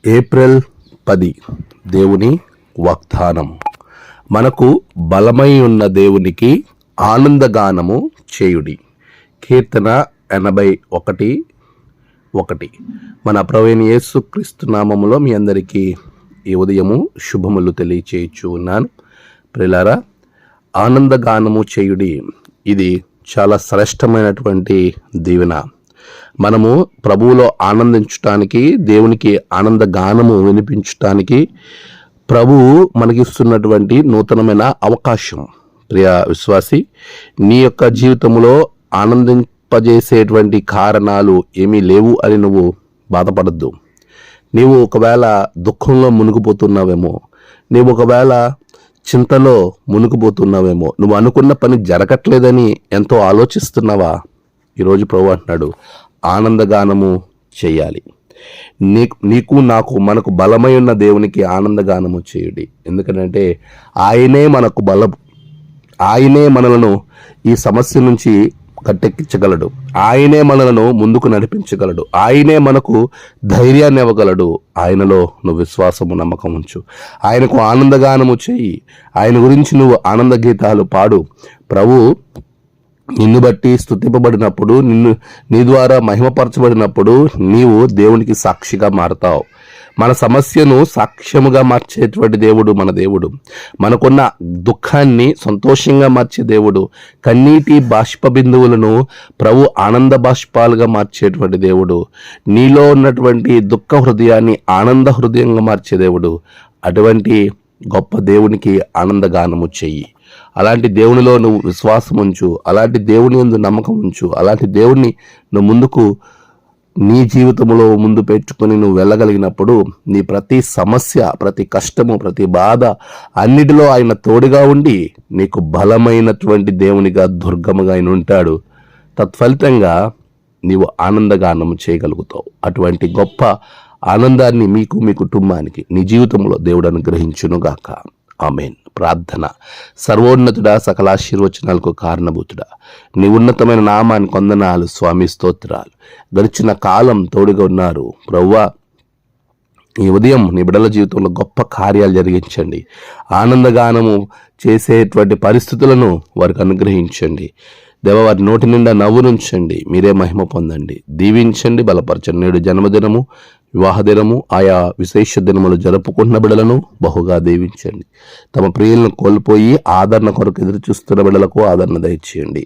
April 10 దేవుని వాగ్దానం. మనకు బలమై ఉన్న దేవునికి ఆనందగానము చేయుడి. కీర్తన 81:1. మన ప్రభువైన యేసుక్రీస్తు నామములో మీ అందరికీ ఈ ఉదయము శుభములు తెలియచేయచ్చు ఉన్నాను. ప్రియులారా, ఆనందగానము చేయుడి, ఇది చాలా శ్రేష్టమైనటువంటి దీవెన. మనము ప్రభువులో ఆనందించటానికి, దేవునికి ఆనందగానము వినిపించటానికి ప్రభువు మనకిస్తున్నటువంటి నూతనమైన అవకాశం. ప్రియ విశ్వాసి, నీ యొక్క జీవితంలో ఆనందింపజేసేటువంటి కారణాలు ఏమీ లేవు అని నువ్వు బాధపడద్దు. నీవు ఒకవేళ దుఃఖంలో మునిగిపోతున్నావేమో, నీవు ఒకవేళ చింతలో మునిగిపోతున్నావేమో, నువ్వు అనుకున్న పని జరగట్లేదని ఎంతో ఆలోచిస్తున్నావా? ఈరోజు ప్రభు అంటున్నాడు, ఆనందగానము చేయాలి. నీకు నాకు మనకు బలమై ఉన్న దేవునికి ఆనందగానము చేయుడి. ఎందుకంటే ఆయనే మనకు బలం, ఆయనే మనలను ఈ సమస్య నుంచి కట్టెక్కించగలడు, ఆయనే మనలను ముందుకు నడిపించగలడు, ఆయనే మనకు ధైర్యాన్ని ఇవ్వగలడు. ఆయనలో నువ్వు విశ్వాసము, నమ్మకం ఉంచు. ఆయనకు ఆనందగానము చేయి. ఆయన గురించి నువ్వు ఆనంద గీతాలు పాడు. ప్రభు నిన్ను బట్టి స్తుతింపబడినప్పుడు, నీ ద్వారా మహిమపరచబడినప్పుడు నీవు దేవునికి సాక్షిగా మారతావు. మన సమస్యను సాక్ష్యముగా మార్చేటువంటి దేవుడు మన దేవుడు. మనకున్న దుఃఖాన్ని సంతోషంగా మార్చే దేవుడు. కన్నీటి బాష్ప బిందువులను ప్రభు ఆనంద బాష్పాలుగా మార్చేటువంటి దేవుడు. నీలో ఉన్నటువంటి దుఃఖ హృదయాన్ని ఆనంద హృదయంగా మార్చే దేవుడు. అటువంటి గొప్ప దేవునికి ఆనందగానము చెయ్యి. అలాంటి దేవునిలో నువ్వు విశ్వాసం ఉంచు, అలాంటి దేవుని యందు నమ్మకం ఉంచు. అలాంటి దేవుణ్ణి నువ్వు ముందుకు నీ జీవితంలో ముందు పెట్టుకొని నువ్వు వెళ్ళగలిగినప్పుడు నీ ప్రతి సమస్య, ప్రతి కష్టము, ప్రతి బాధ అన్నిటిలో ఆయన తోడుగా ఉండి నీకు బలమైనటువంటి దేవునిగా, దుర్గముగా ఆయన ఉంటాడు. తత్ఫలితంగా నీవు ఆనందగానము చేయగలుగుతావు. అటువంటి గొప్ప ఆనందాన్ని మీకు, మీ కుటుంబానికి, నీ జీవితంలో దేవుడు అనుగ్రహించునుగాక. ఆమేన్. ప్రార్థన. సర్వోన్నతుడా, సకల ఆశీర్వచనాలకు కారణభూతుడా, నీ ఉన్నతమైన నామానికి వందనాలు స్వామి, స్తోత్రాలు. గడిచిన కాలం తోడుగా ఉన్నారు ప్రభువా. ఈ ఉదయం నీ బిడ్డల జీవితంలో గొప్ప కార్యాలు జరిగించండి. ఆనందగానము చేసేటువంటి పరిస్థితులను వారికి అనుగ్రహించండి. దేవ, వారి నోటి నిండా నవ్వునుంచండి. మీరే మహిమ పొందండి, దీవించండి, బలపరచండి. నేడు జన్మదినము, వివాహ దినము, ఆయా విశేష దినములు జరుపుకుంటున్న బిడ్డలను బహుగా దీవించండి. తమ ప్రియులను కోల్పోయి ఆదరణ కొరకు ఎదురు చూస్తున్న బిడ్డలకు ఆదరణ దయచేయండి.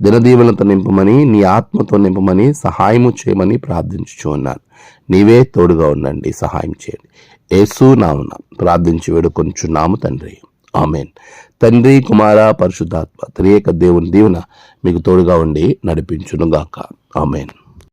దినదీవెనతో నింపమని, నీ ఆత్మతో నింపమని, సహాయము చేయమని ప్రార్థించుచు ఉన్నాను. నీవే తోడుగా ఉండండి, సహాయం చేయండి. యేసు నామమున ప్రార్థించి వేడుకొంచున్నాము తండ్రి. ఆమేన్. తండ్రి, కుమార, పరిశుద్ధాత్మ త్రియేక దేవుని దీవెన మీకు తోడుగా ఉండి నడిపించునుగాక. ఆమేన్.